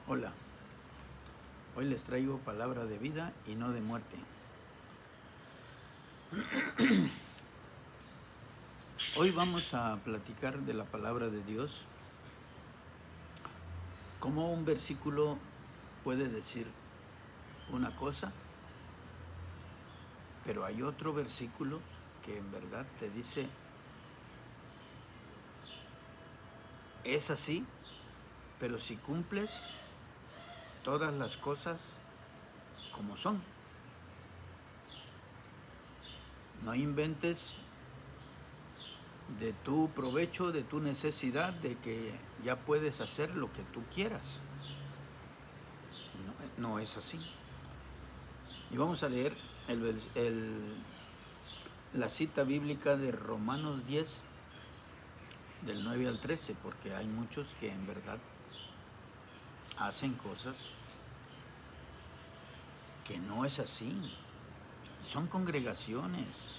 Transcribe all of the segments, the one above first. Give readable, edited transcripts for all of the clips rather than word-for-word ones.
Hola, hoy les traigo palabra de vida y no de muerte. Hoy vamos a platicar de la palabra de Dios, cómo un versículo puede decir una cosa, pero hay otro versículo que en verdad te dice, es así, pero si cumples todas las cosas como son. No inventes de tu provecho, de tu necesidad, de que ya puedes hacer lo que tú quieras. No es así. Y vamos a leer la cita bíblica de Romanos 10, del 9 al 13, porque hay muchos que en verdad hacen cosas que no es así. Son congregaciones,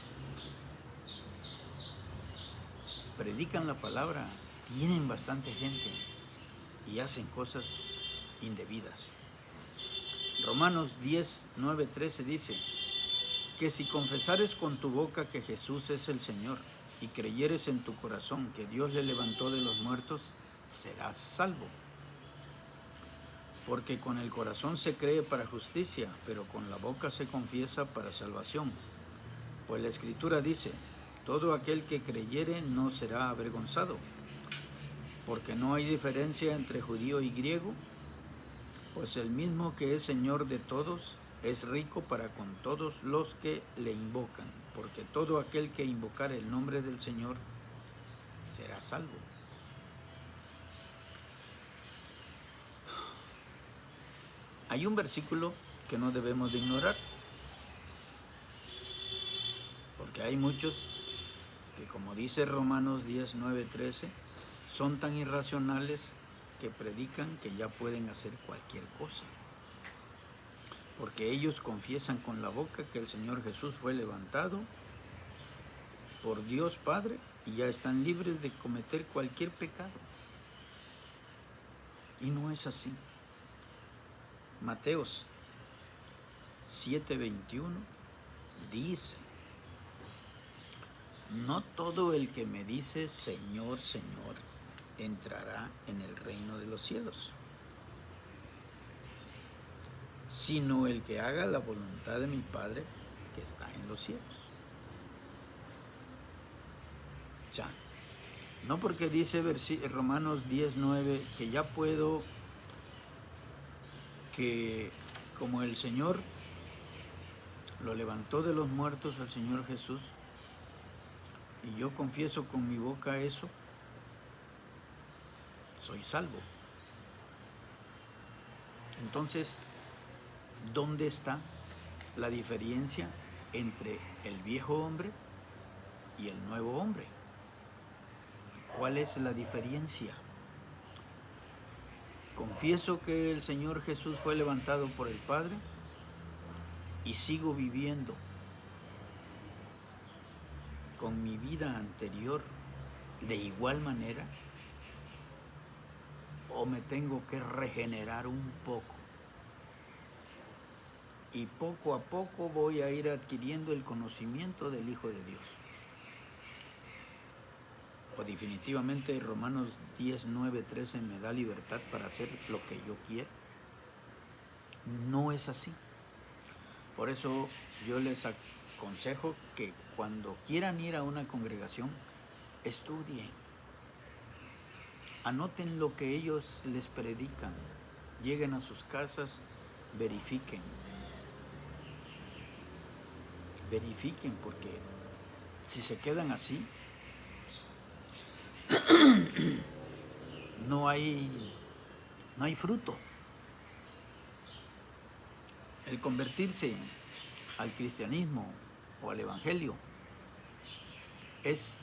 predican la palabra, tienen bastante gente y hacen cosas indebidas. Romanos 10, 9, 13 dice que si confesares con tu boca que Jesús es el Señor y creyeres en tu corazón que Dios le levantó de los muertos, serás salvo. Porque con el corazón se cree para justicia, pero con la boca se confiesa para salvación. Pues la Escritura dice, todo aquel que creyere no será avergonzado, porque no hay diferencia entre judío y griego, pues el mismo que es Señor de todos es rico para con todos los que le invocan, porque todo aquel que invocare el nombre del Señor será salvo. Hay un versículo que no debemos de ignorar, porque hay muchos que, como dice Romanos 10, 9, 13, son tan irracionales que predican que ya pueden hacer cualquier cosa, porque ellos confiesan con la boca que el Señor Jesús fue levantado por Dios Padre y ya están libres de cometer cualquier pecado. Y no es así. Mateos 7:21 dice, no todo el que me dice Señor, Señor, entrará en el reino de los cielos, sino el que haga la voluntad de mi Padre que está en los cielos. O sea, no porque dice Romanos 10:9 que ya puedo, que como el Señor lo levantó de los muertos al Señor Jesús, y yo confieso con mi boca eso, soy salvo. Entonces, ¿dónde está la diferencia entre el viejo hombre y el nuevo hombre? ¿Cuál es la diferencia? Confieso que el Señor Jesús fue levantado por el Padre y sigo viviendo con mi vida anterior de igual manera, o me tengo que regenerar un poco y poco a poco voy a ir adquiriendo el conocimiento del Hijo de Dios. O definitivamente Romanos 10, 9, 13 me da libertad para hacer lo que yo quiera. No es así. Por eso yo les aconsejo que cuando quieran ir a una congregación, estudien, anoten lo que ellos les predican, lleguen a sus casas, verifiquen, porque si se quedan así, no hay fruto. El convertirse al cristianismo o al evangelio es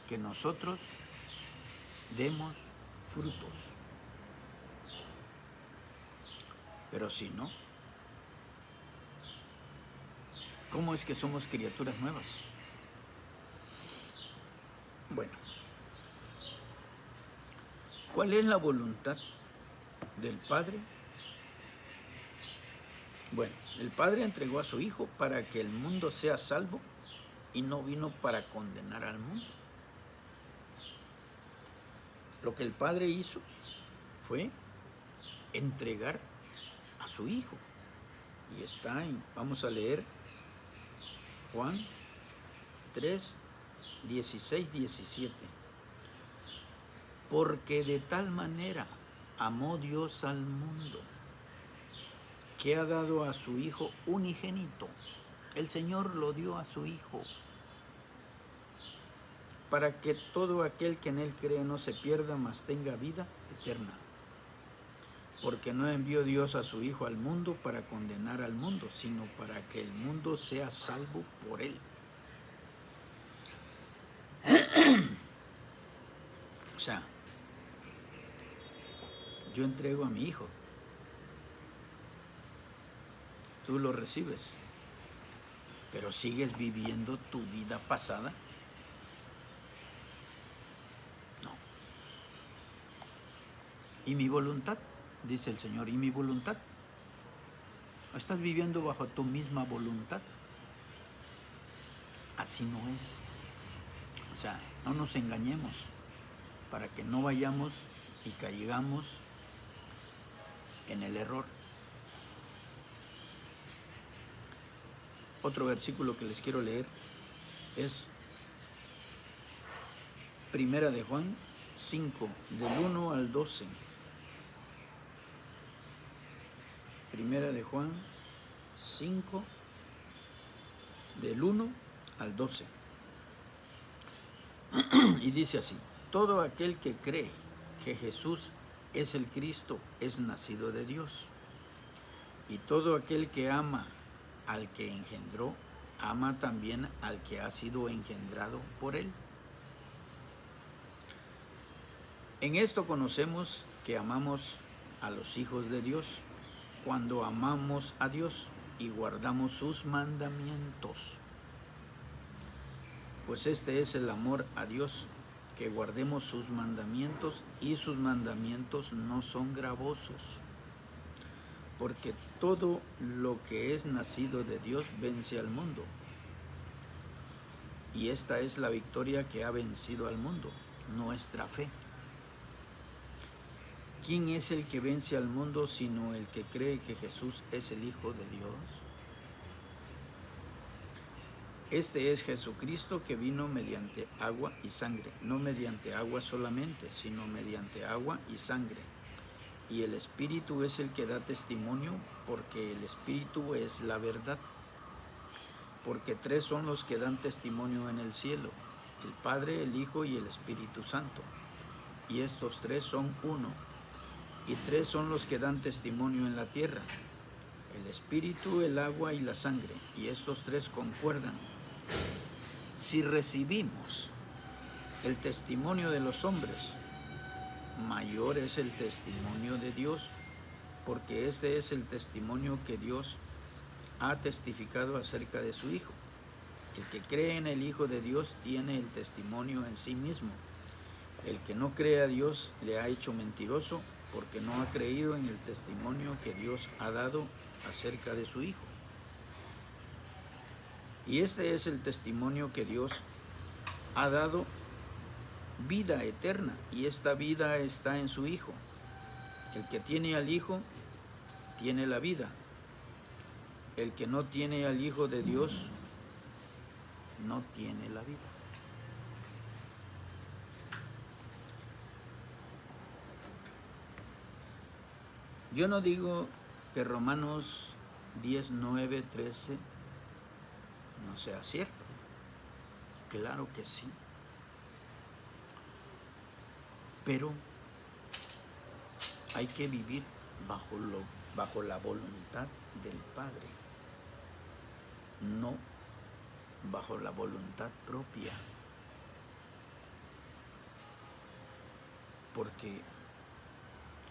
que nosotros demos frutos. Pero si no, ¿cómo es que somos criaturas nuevas? Bueno, ¿cuál es la voluntad del Padre. Bueno, el Padre entregó a su Hijo para que el mundo sea salvo y no vino para condenar al mundo. Lo que el Padre hizo fue entregar a su Hijo. Y está vamos a leer Juan 3, 16, 17. Porque de tal manera amó Dios al mundo, que ha dado a su Hijo unigénito. El Señor lo dio a su Hijo, para que todo aquel que en Él cree no se pierda, mas tenga vida eterna. Porque no envió Dios a su Hijo al mundo para condenar al mundo, sino para que el mundo sea salvo por Él. O sea, yo entrego a mi Hijo, tú lo recibes, pero sigues viviendo tu vida pasada. No. ¿Y mi voluntad? Dice el Señor, ¿y mi voluntad? ¿Estás viviendo bajo tu misma voluntad? Así no es. O sea, no nos engañemos para que no vayamos y caigamos en el error. Otro versículo que les quiero leer es Primera de Juan 5, del 1 al 12. Primera de Juan 5, del 1 al 12. Y dice así: todo aquel que cree que Jesús es el Cristo es nacido de Dios. Y todo aquel que ama al que engendró, ama también al que ha sido engendrado por él. En esto conocemos que amamos a los hijos de Dios, cuando amamos a Dios y guardamos sus mandamientos. Pues este es el amor a Dios, que guardemos sus mandamientos, y sus mandamientos no son gravosos. Porque todo lo que es nacido de Dios vence al mundo. Y esta es la victoria que ha vencido al mundo, nuestra fe. ¿Quién es el que vence al mundo sino el que cree que Jesús es el Hijo de Dios? Este es Jesucristo, que vino mediante agua y sangre, no mediante agua solamente, sino mediante agua y sangre. Y el Espíritu es el que da testimonio, porque el Espíritu es la verdad. Porque tres son los que dan testimonio en el cielo: el Padre, el Hijo y el Espíritu Santo. Y estos tres son uno. Y tres son los que dan testimonio en la tierra: el Espíritu, el agua y la sangre. Y estos tres concuerdan. Si recibimos el testimonio de los hombres, mayor es el testimonio de Dios, porque este es el testimonio que Dios ha testificado acerca de su Hijo. El que cree en el Hijo de Dios tiene el testimonio en sí mismo. El que no cree a Dios le ha hecho mentiroso, porque no ha creído en el testimonio que Dios ha dado acerca de su Hijo. Y este es el testimonio que Dios ha dado: vida eterna, y esta vida está en su Hijo. El que tiene al Hijo tiene la vida. El que no tiene al Hijo de Dios no tiene la vida. Yo no digo que Romanos 10, 9, 13 no sea cierto. Claro que sí. Pero hay que vivir bajo la voluntad del Padre, no bajo la voluntad propia. Porque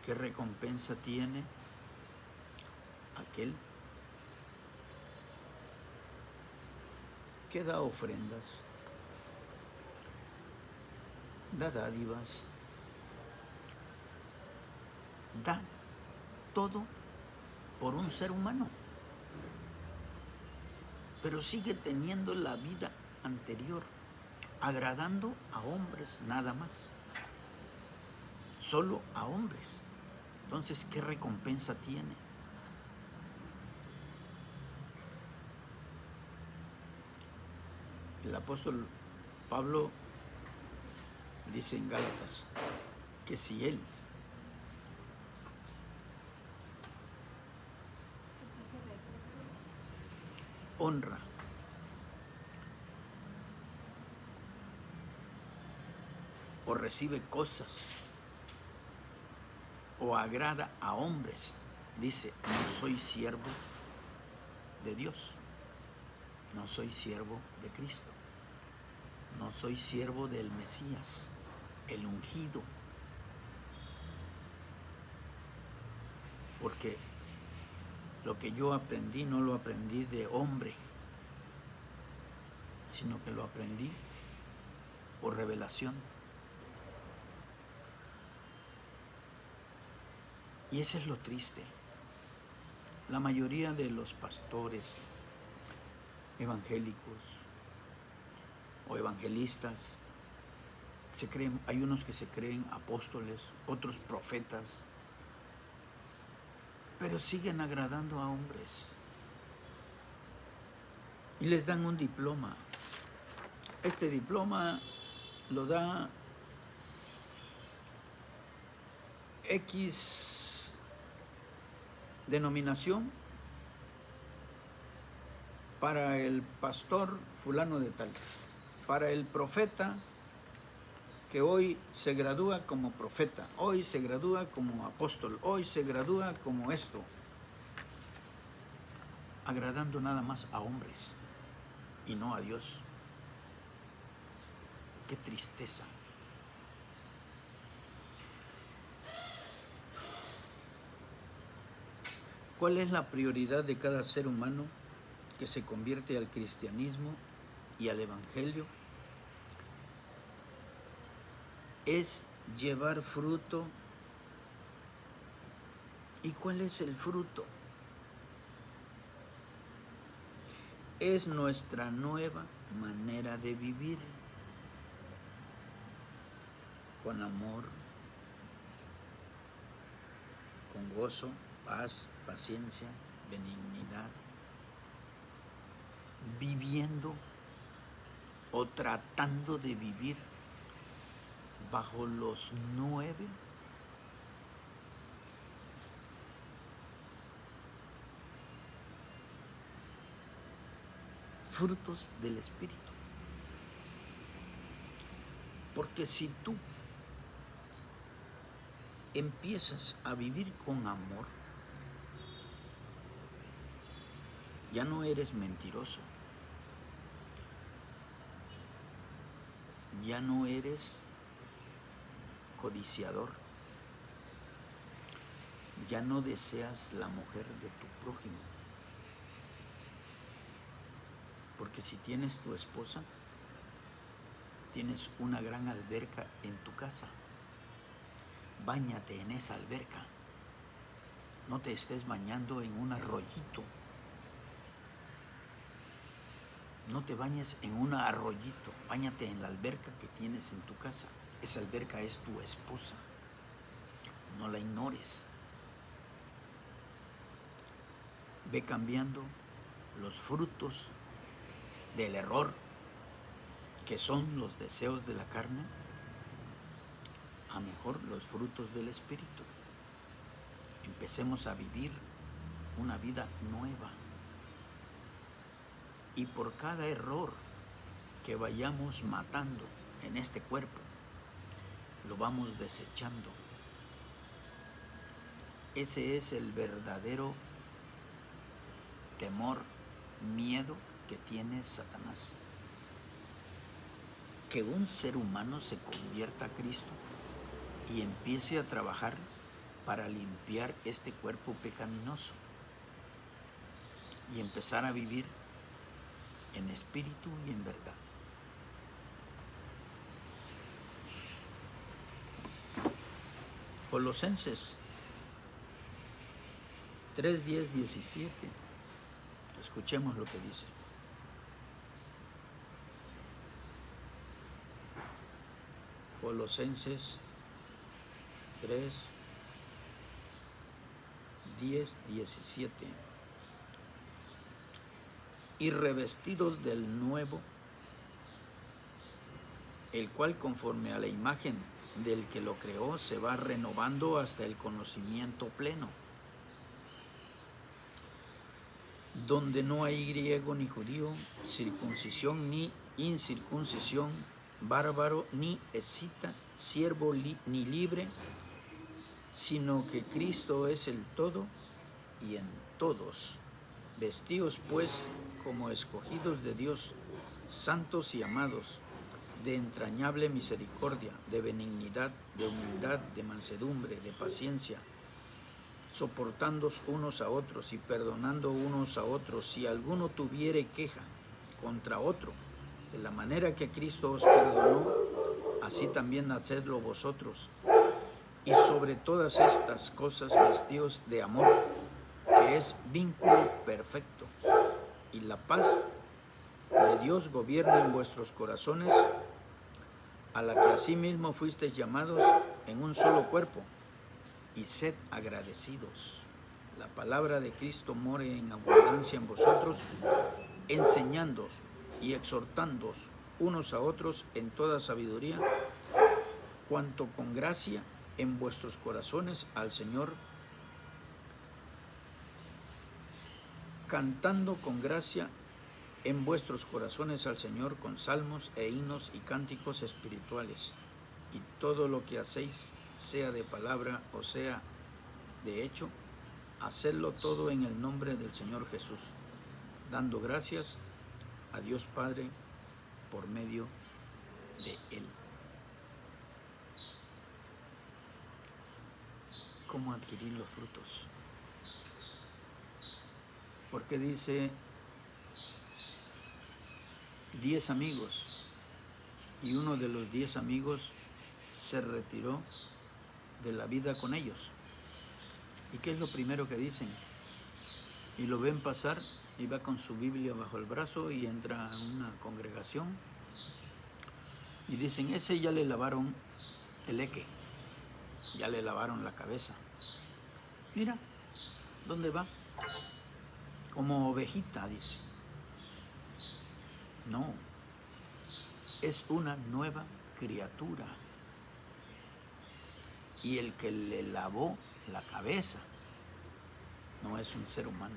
¿qué recompensa tiene aquel que da ofrendas, da dádivas, da todo por un ser humano, pero sigue teniendo la vida anterior, agradando a hombres nada más, solo a hombres. Entonces, ¿qué recompensa tiene? El apóstol Pablo dice en Gálatas que si él honra o recibe cosas o agrada a hombres, dice, no soy siervo de Dios, no soy siervo de Cristo, no soy siervo del Mesías, el ungido, porque lo que yo aprendí no lo aprendí de hombre, sino que lo aprendí por revelación. Y eso es lo triste. La mayoría de los pastores evangélicos o evangelistas se creen, hay unos que se creen apóstoles, otros profetas, pero siguen agradando a hombres y les dan un diploma. Este diploma lo da X denominación para el pastor fulano de tal, para el profeta que hoy se gradúa como profeta, hoy se gradúa como apóstol, hoy se gradúa como esto, agradando nada más a hombres y no a Dios. Qué tristeza. ¿Cuál es la prioridad de cada ser humano que se convierte al cristianismo y al evangelio? Es llevar fruto. ¿Y cuál es el fruto? Es nuestra nueva manera de vivir, con amor, con gozo, paz, paciencia, benignidad, viviendo o tratando de vivir bajo los 9 frutos del Espíritu. Porque si tú empiezas a vivir con amor, ya no eres mentiroso, ya no eres codiciador, ya no deseas la mujer de tu prójimo. Porque si tienes tu esposa, tienes una gran alberca en tu casa. Báñate en esa alberca. No te estés bañando en un arroyito. No te bañes en un arroyito. Báñate en la alberca que tienes en tu casa. Esa alberca es tu esposa. No la ignores. Ve cambiando los frutos del error, que son los deseos de la carne, a mejor los frutos del Espíritu. Empecemos a vivir una vida nueva. Y por cada error que vayamos matando en este cuerpo, lo vamos desechando. Ese es el verdadero temor, miedo que tiene Satanás. Que un ser humano se convierta a Cristo y empiece a trabajar para limpiar este cuerpo pecaminoso y empezar a vivir en espíritu y en verdad. Colosenses 3, 10, 17. Escuchemos lo que dice. Colosenses 3, 10, 17. Y revestidos del nuevo, el cual conforme a la imagen del que lo creó se va renovando hasta el conocimiento pleno, donde no hay griego ni judío, circuncisión ni incircuncisión, bárbaro ni escita, siervo ni libre, sino que Cristo es el todo y en todos. Vestidos pues como escogidos de Dios, santos y amados, de entrañable misericordia, de benignidad, de humildad, de mansedumbre, de paciencia, soportándoos unos a otros y perdonando unos a otros, si alguno tuviere queja contra otro, de la manera que Cristo os perdonó, así también hacedlo vosotros. Y sobre todas estas cosas vestidos de amor, que es vínculo perfecto, y la paz de Dios gobierna en vuestros corazones, a la que asimismo fuisteis llamados en un solo cuerpo, y sed agradecidos. La palabra de Cristo more en abundancia en vosotros, enseñándoos y exhortándoos unos a otros en toda sabiduría, cuanto con gracia en vuestros corazones al Señor, cantando con gracia en vuestros corazones al Señor con salmos e himnos y cánticos espirituales. Y todo lo que hacéis, sea de palabra o sea de hecho, hacedlo todo en el nombre del Señor Jesús, dando gracias a Dios Padre por medio de Él. ¿Cómo adquirir los frutos? Porque dice 10 amigos, y uno de los 10 amigos se retiró de la vida con ellos. ¿Y qué es lo primero que dicen? Y lo ven pasar y va con su Biblia bajo el brazo y entra a una congregación y dicen, ese ya le lavaron el eque, ya le lavaron la cabeza. Mira, ¿dónde va? Como ovejita, dice. No, es una nueva criatura. Y el que le lavó la cabeza no es un ser humano.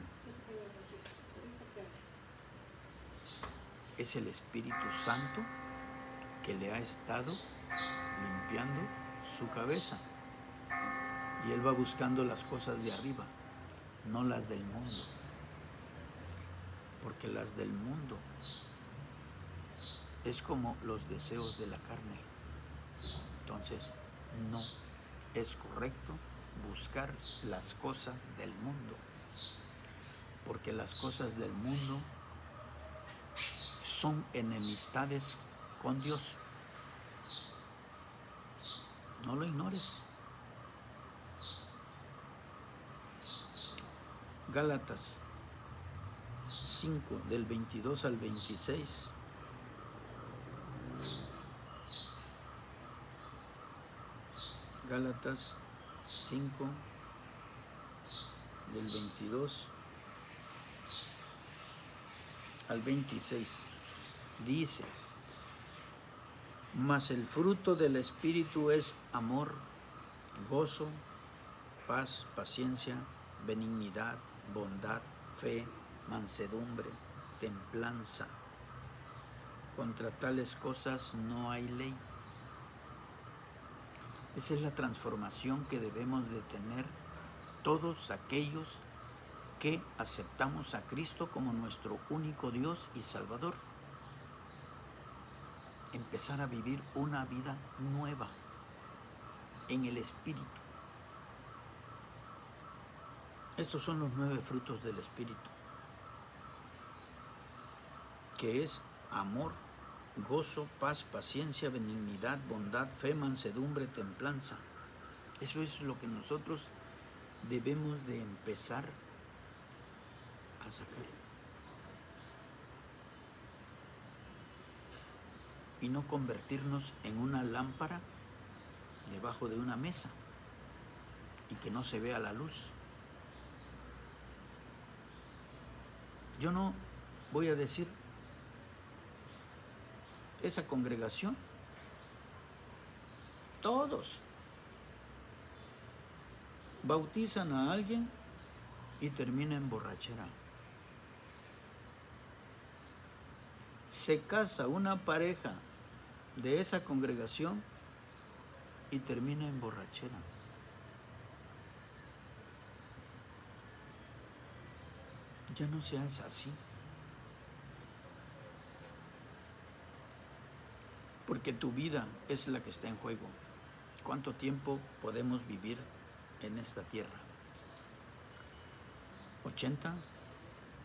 Es el Espíritu Santo que le ha estado limpiando su cabeza. Y él va buscando las cosas de arriba, no las del mundo. Porque las del mundo es como los deseos de la carne. Entonces, no es correcto buscar las cosas del mundo, porque las cosas del mundo son enemistades con Dios. No lo ignores. Gálatas 5, del 22 al 26. Gálatas 5, del 22 al 26. Dice, mas el fruto del Espíritu es amor, gozo, paz, paciencia, benignidad, bondad, fe, mansedumbre, templanza. Contra tales cosas no hay ley. Esa es la transformación que debemos de tener todos aquellos que aceptamos a Cristo como nuestro único Dios y Salvador. Empezar a vivir una vida nueva en el Espíritu. Estos son los 9 frutos del Espíritu, que es amor, gozo, paz, paciencia, benignidad, bondad, fe, mansedumbre, templanza. Eso es lo que nosotros debemos de empezar a sacar. Y no convertirnos en una lámpara debajo de una mesa y que no se vea la luz. Yo no voy a decir, esa congregación, todos bautizan a alguien y termina en borrachera. Se casa una pareja de esa congregación y termina en borrachera. Ya no seas así. Porque tu vida es la que está en juego. ¿Cuánto tiempo podemos vivir en esta tierra? ¿80?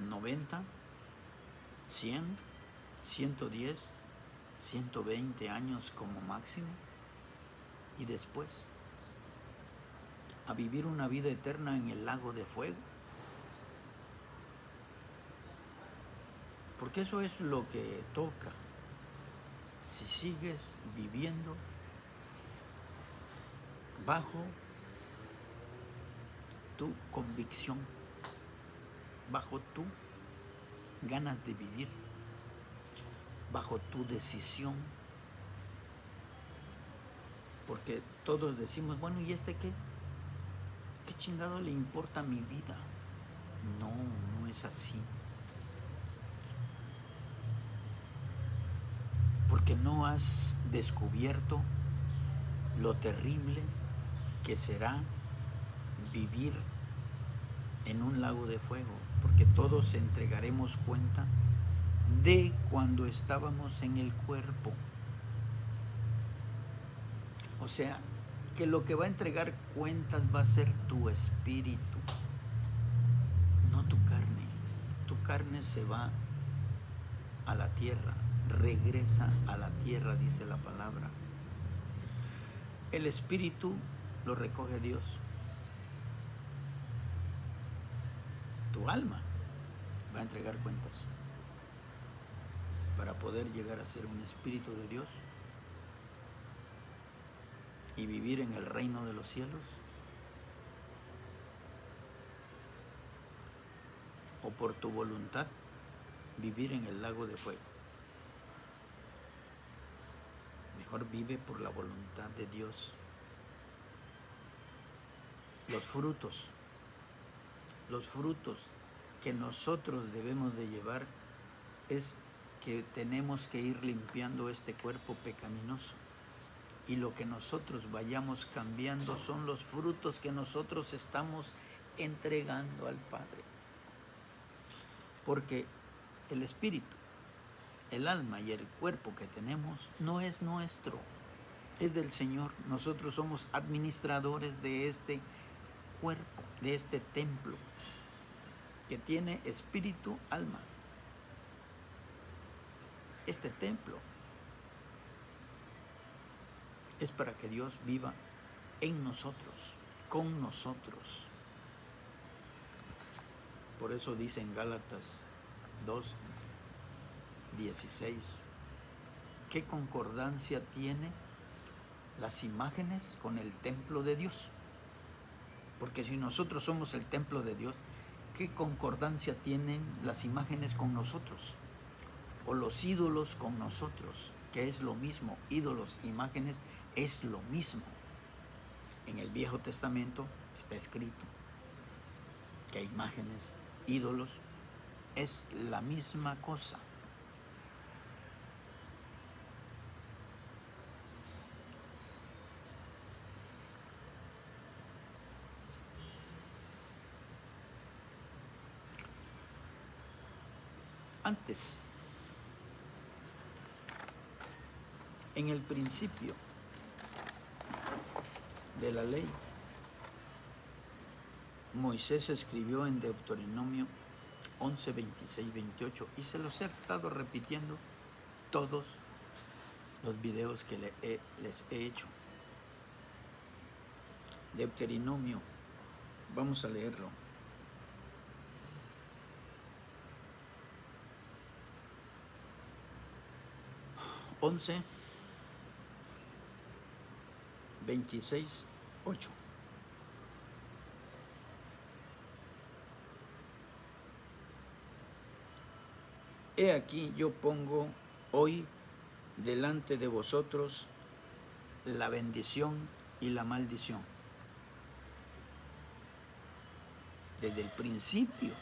¿90? ¿100? ¿110? ¿120 años como máximo? Y después, a vivir una vida eterna en el lago de fuego. Porque eso es lo que toca. Si sigues viviendo bajo tu convicción, bajo tu ganas de vivir, bajo tu decisión, porque todos decimos, bueno, ¿y este qué? ¿Qué chingado le importa mi vida? No, no es así. Porque no has descubierto lo terrible que será vivir en un lago de fuego, porque todos entregaremos cuenta de cuando estábamos en el cuerpo. O sea, que lo que va a entregar cuentas va a ser tu espíritu, no tu carne. Tu carne se va a la tierra, regresa a la tierra, dice la palabra. El espíritu lo recoge Dios. Tu alma va a entregar cuentas para poder llegar a ser un espíritu de Dios y vivir en el reino de los cielos, o por tu voluntad vivir en el lago de fuego. Mejor vive por la voluntad de Dios. Los frutos que nosotros debemos de llevar es que tenemos que ir limpiando este cuerpo pecaminoso. Y lo que nosotros vayamos cambiando son los frutos que nosotros estamos entregando al Padre. Porque el espíritu, el alma y el cuerpo que tenemos no es nuestro, es del Señor. Nosotros somos administradores de este cuerpo, de este templo que tiene espíritu, alma. Este templo es para que Dios viva en nosotros, con nosotros. Por eso dice en Gálatas 2:16, ¿qué concordancia tiene las imágenes con el templo de Dios? Porque si nosotros somos el templo de Dios, ¿qué concordancia tienen las imágenes con nosotros? O los ídolos con nosotros, que es lo mismo. Ídolos, imágenes, es lo mismo. En el Viejo Testamento está escrito que imágenes, ídolos, es la misma cosa. Antes, en el principio de la ley, Moisés escribió en Deuteronomio 11, 26, 28, y se los he estado repitiendo todos los videos que les he hecho. Deuteronomio, vamos a leerlo. 11, 26, 8. He aquí yo pongo hoy delante de vosotros la bendición y la maldición. Desde el principio,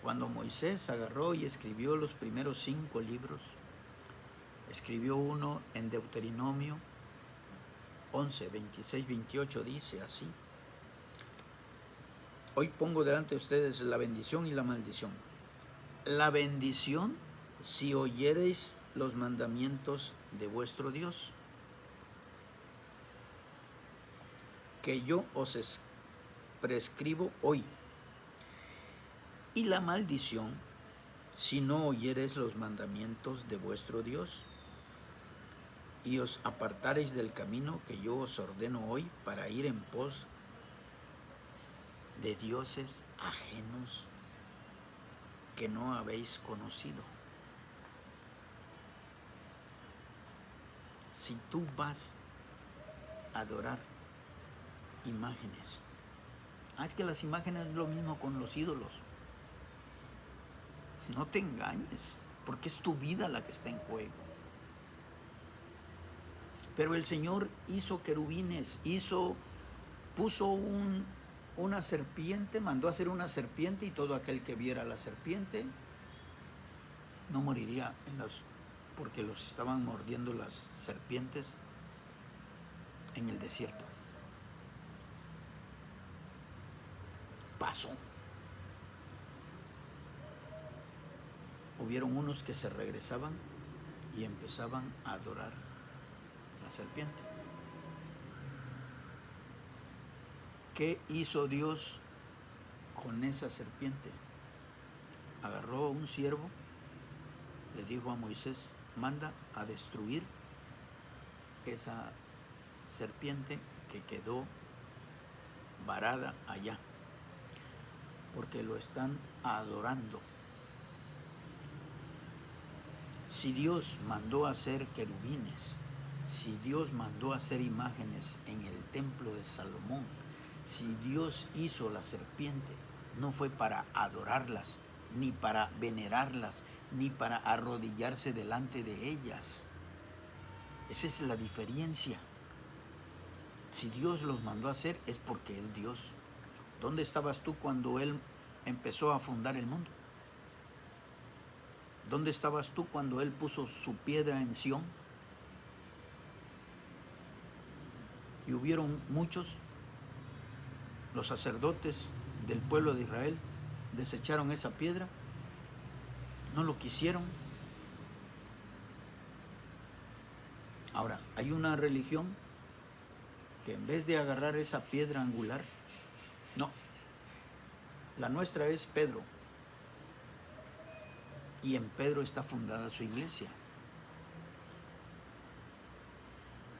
cuando Moisés agarró y escribió los primeros 5 libros, escribió uno en Deuteronomio 11, 26, 28, dice así: hoy pongo delante de ustedes la bendición y la maldición. La bendición si oyereis los mandamientos de vuestro Dios, que yo os prescribo hoy. Y la maldición si no oyereis los mandamientos de vuestro Dios, y os apartareis del camino que yo os ordeno hoy para ir en pos de dioses ajenos que no habéis conocido. Si tú vas a adorar imágenes, es que las imágenes es lo mismo con los ídolos. No te engañes, porque es tu vida la que está en juego. Pero el Señor hizo querubines, puso una serpiente, mandó a hacer una serpiente, y todo aquel que viera la serpiente no moriría porque los estaban mordiendo las serpientes en el desierto. Pasó. Hubieron unos que se regresaban y empezaban a adorar la serpiente. ¿Qué hizo Dios con esa serpiente? Agarró un ciervo, le dijo a Moisés: manda a destruir esa serpiente que quedó varada allá, porque lo están adorando. Si Dios mandó a hacer querubines, si Dios mandó a hacer imágenes en el templo de Salomón, si Dios hizo la serpiente, no fue para adorarlas, ni para venerarlas, ni para arrodillarse delante de ellas. Esa es la diferencia. Si Dios los mandó a hacer, es porque es Dios. ¿Dónde estabas tú cuando Él empezó a fundar el mundo? ¿Dónde estabas tú cuando Él puso su piedra en Sión? Y hubieron muchos, los sacerdotes del pueblo de Israel, desecharon esa piedra, no lo quisieron. Ahora, hay una religión que en vez de agarrar esa piedra angular, no, la nuestra es Pedro, y en Pedro está fundada su iglesia.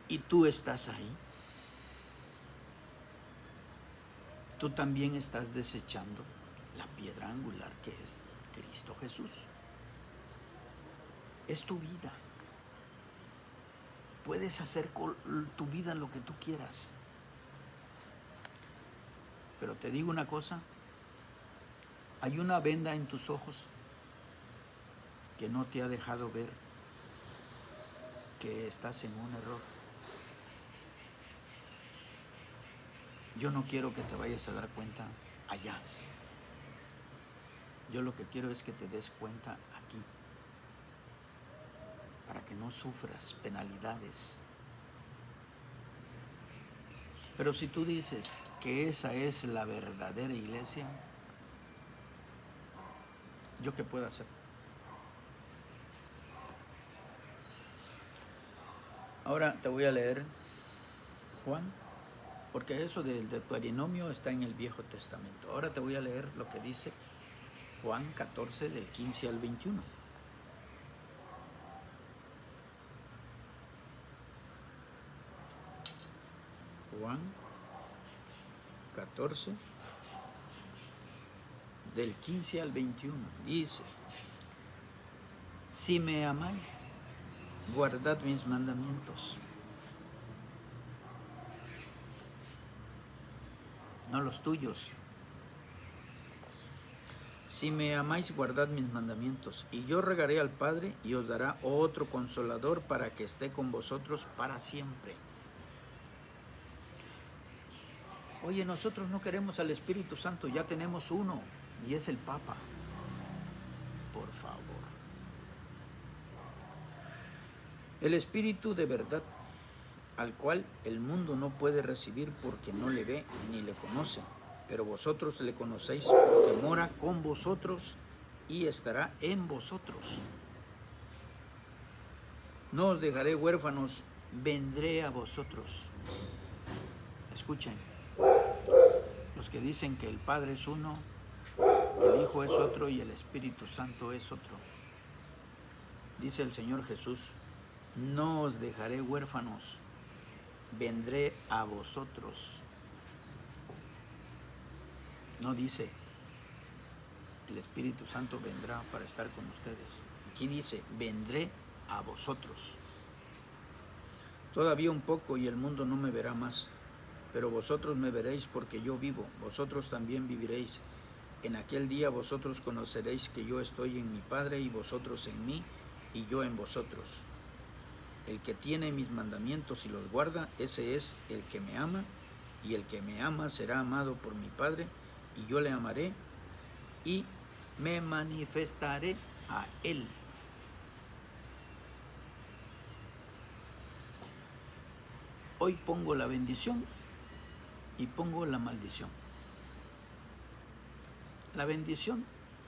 Y tú estás ahí. Tú también estás desechando la piedra angular que es Cristo Jesús. Es tu vida. Puedes hacer con tu vida lo que tú quieras. Pero te digo una cosa, hay una venda en tus ojos que no te ha dejado ver que estás en un error. Yo no quiero que te vayas a dar cuenta allá. Yo lo que quiero es que te des cuenta aquí, para que no sufras penalidades. Pero si tú dices que esa es la verdadera iglesia, ¿yo qué puedo hacer? Ahora te voy a leer Juan, porque eso del Deuteronomio está en el Viejo Testamento. Ahora te voy a leer lo que dice Juan 14, del 15 al 21. Juan 14, del 15 al 21, dice: Si me amáis, guardad mis mandamientos. No los tuyos. Si me amáis, guardad mis mandamientos. Y yo rogaré al Padre y os dará otro consolador para que esté con vosotros para siempre. Oye, nosotros no queremos al Espíritu Santo, ya tenemos uno, y es el Papa. Por favor. El Espíritu de verdad, al cual el mundo no puede recibir porque no le ve ni le conoce, pero vosotros le conocéis porque mora con vosotros y estará en vosotros. No os dejaré huérfanos, vendré a vosotros. Escuchen, los que dicen que el Padre es uno, el Hijo es otro y el Espíritu Santo es otro. Dice el Señor Jesús, no os dejaré huérfanos, vendré a vosotros. No dice, el Espíritu Santo vendrá para estar con ustedes. Aquí dice, vendré a vosotros. Todavía un poco y el mundo no me verá más, pero vosotros me veréis porque yo vivo, vosotros también viviréis. En aquel día vosotros conoceréis que yo estoy en mi Padre y vosotros en mí y yo en vosotros. El que tiene mis mandamientos y los guarda, ese es el que me ama, y el que me ama será amado por mi Padre, y yo le amaré y me manifestaré a él. Hoy pongo la bendición y pongo la maldición. La bendición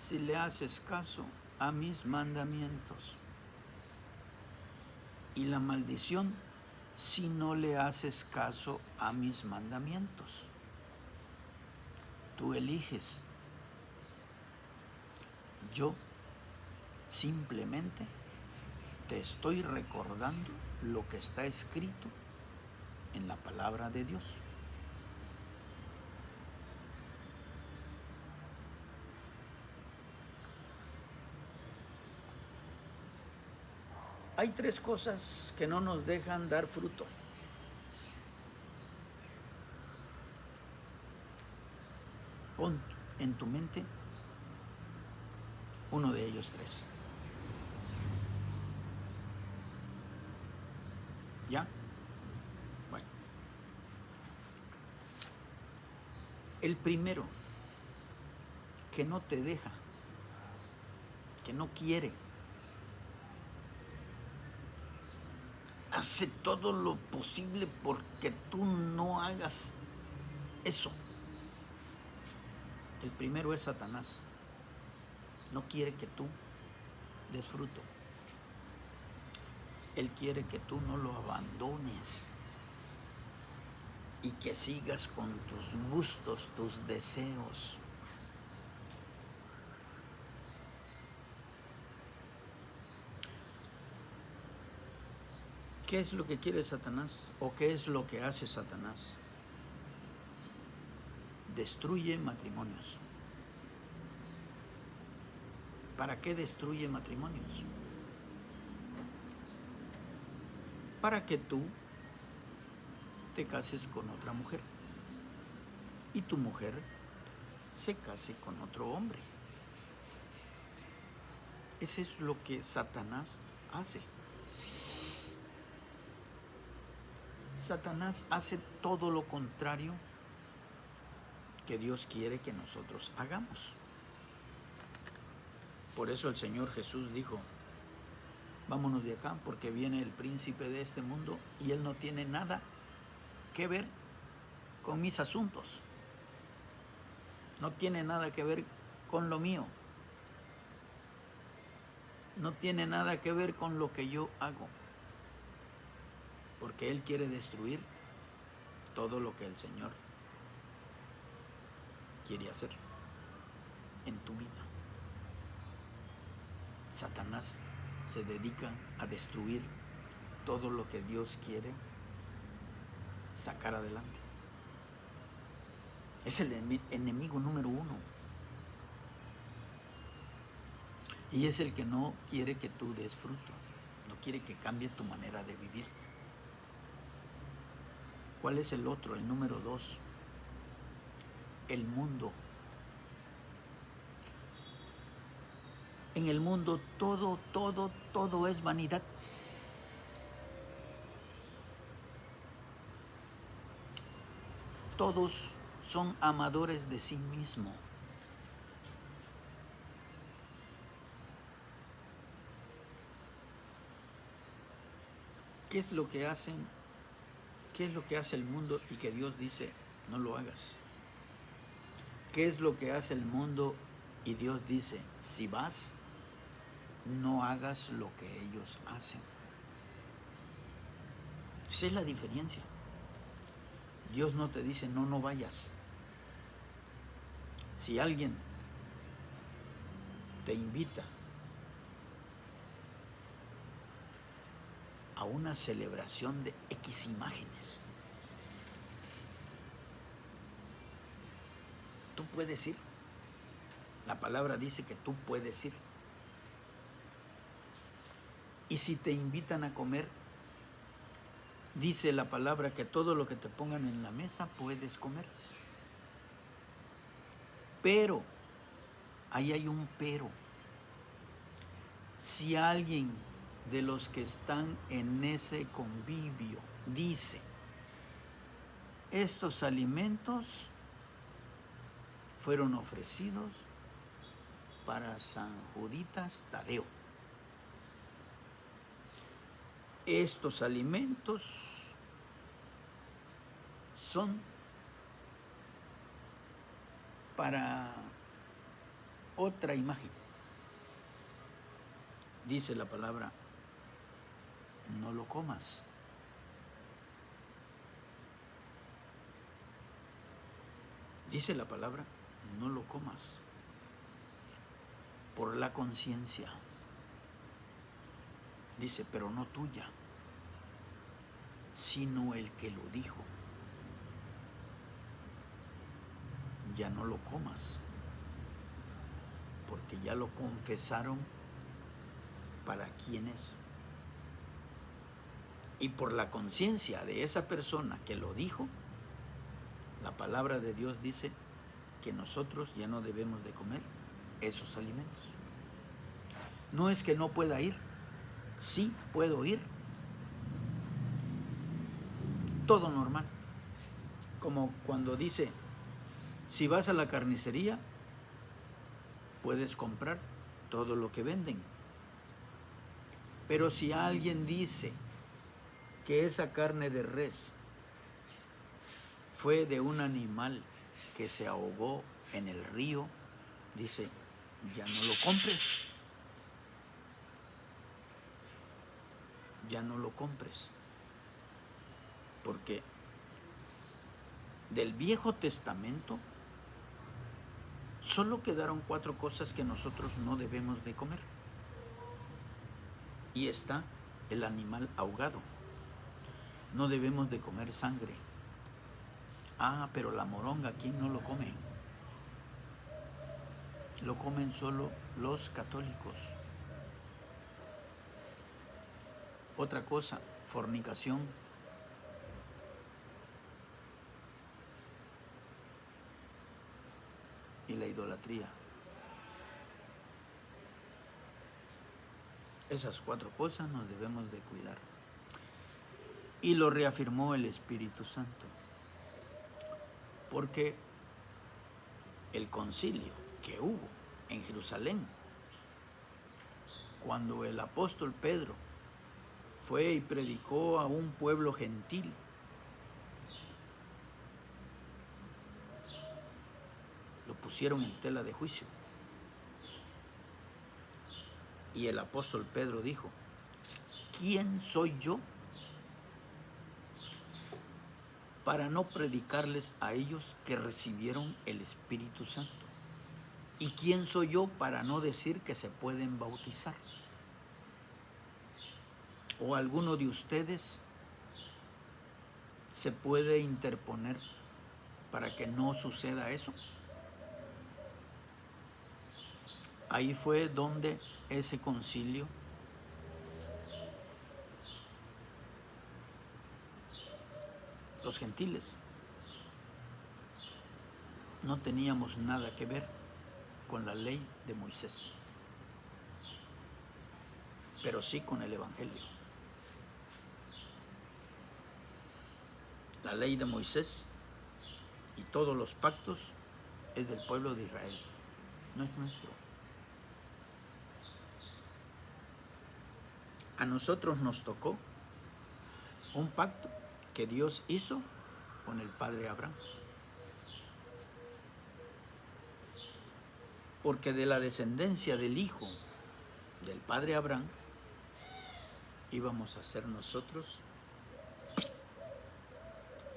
si le haces caso a mis mandamientos. Y la maldición si no le haces caso a mis mandamientos. Tú eliges. Yo simplemente te estoy recordando lo que está escrito en la palabra de Dios. Hay tres cosas que no nos dejan dar fruto. Pon en tu mente uno de ellos tres. ¿Ya? Bueno. El primero, que no te deja, que no quiere, hace todo lo posible porque tú no hagas eso. El primero es Satanás. No quiere que tú des fruto. Él quiere que tú no lo abandones y que sigas con tus gustos, tus deseos. ¿Qué es lo que quiere Satanás? ¿O qué es lo que hace Satanás? Destruye matrimonios. ¿Para qué destruye matrimonios? Para que tú te cases con otra mujer y tu mujer se case con otro hombre. Eso es lo que Satanás hace. Satanás hace todo lo contrario que Dios quiere que nosotros hagamos. Por eso el Señor Jesús dijo, vámonos de acá porque viene el príncipe de este mundo y él no tiene nada que ver con mis asuntos. No tiene nada que ver con lo mío. No tiene nada que ver con lo que yo hago. Porque Él quiere destruir todo lo que el Señor quiere hacer en tu vida. Satanás se dedica a destruir todo lo que Dios quiere sacar adelante. Es el enemigo número uno. Y es el que no quiere que tú des fruto, no quiere que cambie tu manera de vivir. ¿Cuál es el otro? El número 2, el mundo. En el mundo todo es vanidad. Todos son amadores de sí mismo. ¿Qué es lo que hacen? ¿Qué es lo que hace el mundo y que Dios dice, no lo hagas? ¿Qué es lo que hace el mundo y Dios dice, si vas, no hagas lo que ellos hacen? Esa es la diferencia. Dios no te dice, no vayas. Si alguien te invita a una celebración de X imágenes, tú puedes ir. La palabra dice que tú puedes ir. Y si te invitan a comer, dice la palabra que todo lo que te pongan en la mesa puedes comer. Pero, ahí hay un pero. Si alguien de los que están en ese convivio dice, estos alimentos fueron ofrecidos para San Juditas Tadeo. Estos alimentos son para otra imagen. Dice la palabra, no lo comas. Dice la palabra, no lo comas. Por la conciencia. Dice, pero no tuya, sino el que lo dijo. Ya no lo comas, porque ya lo confesaron para quién es. Y por la conciencia de esa persona que lo dijo, la palabra de Dios dice que nosotros ya no debemos de comer esos alimentos. No es que no pueda ir, sí puedo ir, todo normal. Como cuando dice, si vas a la carnicería, puedes comprar todo lo que venden. Pero si alguien dice que esa carne de res fue de un animal que se ahogó en el río, dice, ya no lo compres. Ya no lo compres. Porque del Viejo Testamento solo quedaron 4 cosas que nosotros no debemos de comer. Y está el animal ahogado. No debemos de comer sangre. Ah, pero la moronga, ¿quién no lo come? Lo comen solo los católicos. Otra cosa, fornicación. Y la idolatría. Esas 4 cosas nos debemos de cuidar. Y lo reafirmó el Espíritu Santo. Porque el concilio que hubo en Jerusalén, cuando el apóstol Pedro fue y predicó a un pueblo gentil, lo pusieron en tela de juicio. Y el apóstol Pedro dijo, ¿quién soy yo para no predicarles a ellos que recibieron el Espíritu Santo? ¿Y quién soy yo para no decir que se pueden bautizar? ¿O alguno de ustedes se puede interponer para que no suceda eso? Ahí fue donde ese concilio los gentiles no teníamos nada que ver con la ley de Moisés, pero sí con el Evangelio. La ley de Moisés y todos los pactos es del pueblo de Israel, no es nuestro. A nosotros nos tocó un pacto que Dios hizo con el padre Abraham. Porque de la descendencia del hijo del padre Abraham íbamos a ser nosotros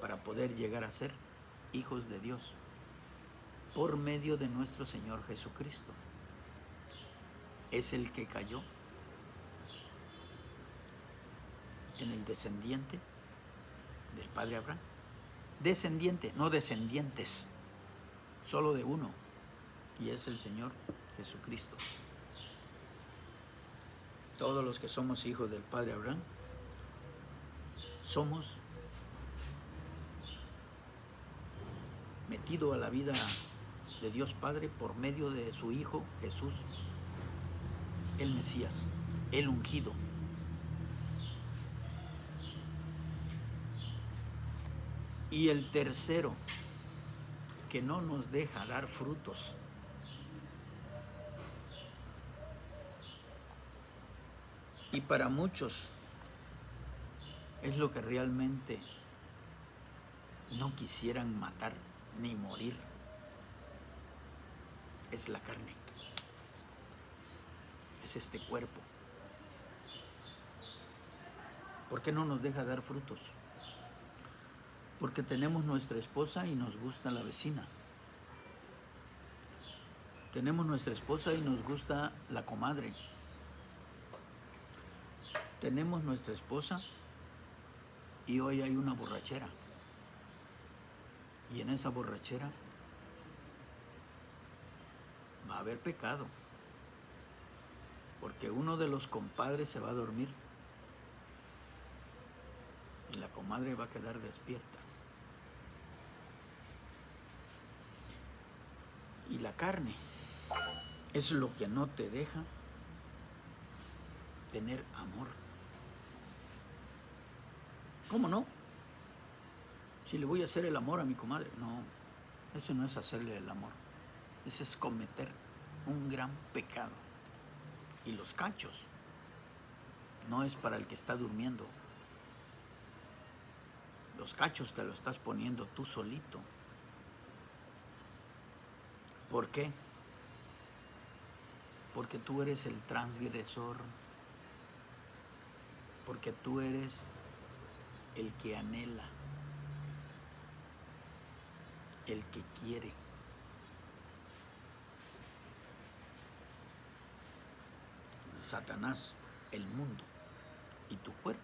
para poder llegar a ser hijos de Dios por medio de nuestro Señor Jesucristo. Es el que cayó en el descendiente del padre Abraham. Descendiente, no descendientes, solo de uno, y es el Señor Jesucristo. Todos los que somos hijos del padre Abraham somos metidos a la vida de Dios Padre por medio de su Hijo Jesús, el Mesías, el ungido. Y el tercero, que no nos deja dar frutos, y para muchos es lo que realmente no quisieran matar ni morir, es la carne, es este cuerpo. ¿Por qué no nos deja dar frutos? Porque tenemos nuestra esposa y nos gusta la vecina. Tenemos nuestra esposa y nos gusta la comadre. Tenemos nuestra esposa y hoy hay una borrachera. Y en esa borrachera va a haber pecado. Porque uno de los compadres se va a dormir y la comadre va a quedar despierta. Y la carne es lo que no te deja tener amor. ¿Cómo no? Si le voy a hacer el amor a mi comadre. No, eso no es hacerle el amor. Eso es cometer un gran pecado. Y los cachos no es para el que está durmiendo. Los cachos te los estás poniendo tú solito. ¿Por qué? Porque tú eres el transgresor. Porque tú eres el que anhela, el que quiere. Satanás, el mundo y tu cuerpo,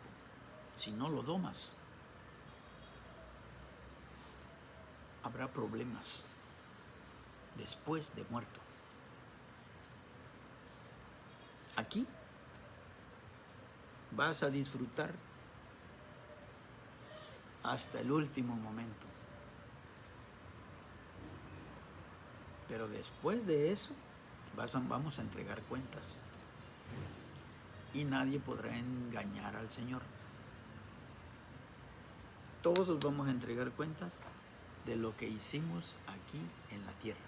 si no lo domas, habrá problemas después de muerto. Aquí vas a disfrutar hasta el último momento. Pero después de eso, vamos a entregar cuentas. Y nadie podrá engañar al Señor. Todos vamos a entregar cuentas de lo que hicimos aquí en la tierra.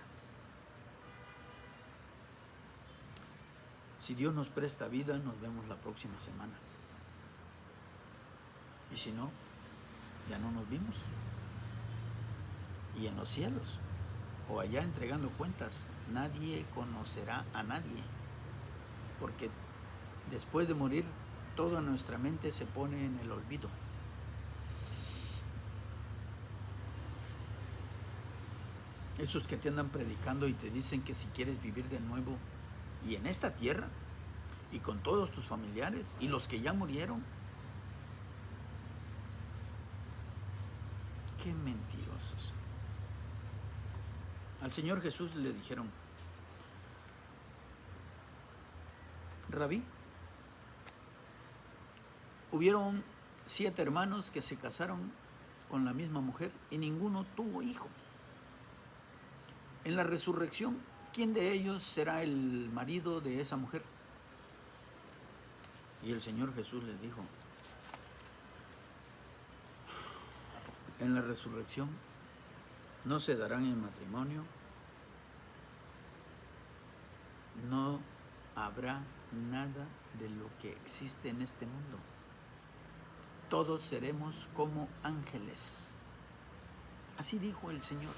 Si Dios nos presta vida, nos vemos la próxima semana. Y si no, ya no nos vimos. Y en los cielos, o allá entregando cuentas, nadie conocerá a nadie. Porque después de morir, toda nuestra mente se pone en el olvido. Esos que te andan predicando y te dicen que si quieres vivir de nuevo, y en esta tierra, y con todos tus familiares, y los que ya murieron. Qué mentirosos. Al Señor Jesús le dijeron, Rabí, hubieron 7 hermanos que se casaron con la misma mujer y ninguno tuvo hijo. En la resurrección, ¿quién de ellos será el marido de esa mujer? Y el Señor Jesús les dijo, en la resurrección no se darán en matrimonio, no habrá nada de lo que existe en este mundo. Todos seremos como ángeles. Así dijo el Señor.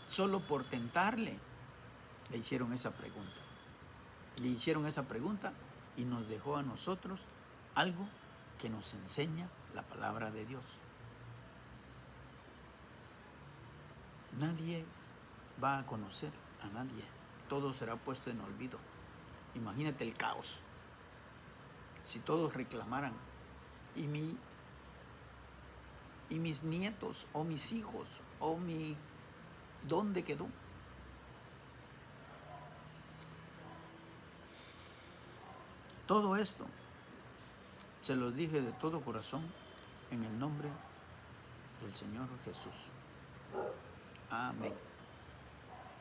Solo por tentarle le hicieron esa pregunta. Le hicieron esa pregunta y nos dejó a nosotros algo que nos enseña la palabra de Dios. Nadie va a conocer a nadie. Todo será puesto en olvido. Imagínate el caos. Si todos reclamaran, y mis nietos, o mis hijos, o ¿dónde quedó? Todo esto se los dije de todo corazón en el nombre del Señor Jesús. Amén.